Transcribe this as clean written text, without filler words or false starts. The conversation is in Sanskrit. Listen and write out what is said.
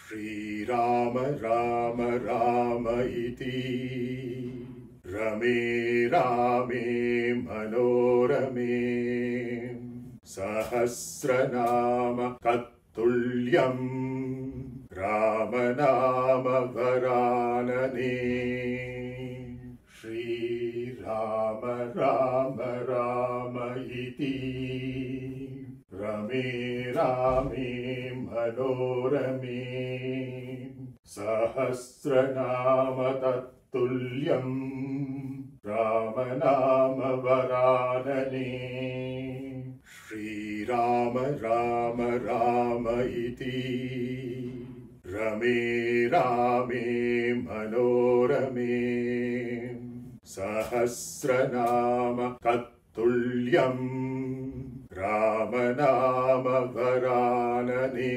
श्रीराम राम राम इति रमे रामे मनोरमे सहस्रनाम तत्तुल्यं रामनाम वरानने। श्रीराम राम राम इति रमे रामे मनोरमे सहस्रनाम तत्तुल्यं रामनाम वरानने। श्रीराम राम राम इति रमे रामे मनोरमे सहस्रनाम तत्तुल्यं रामनाम वरानने।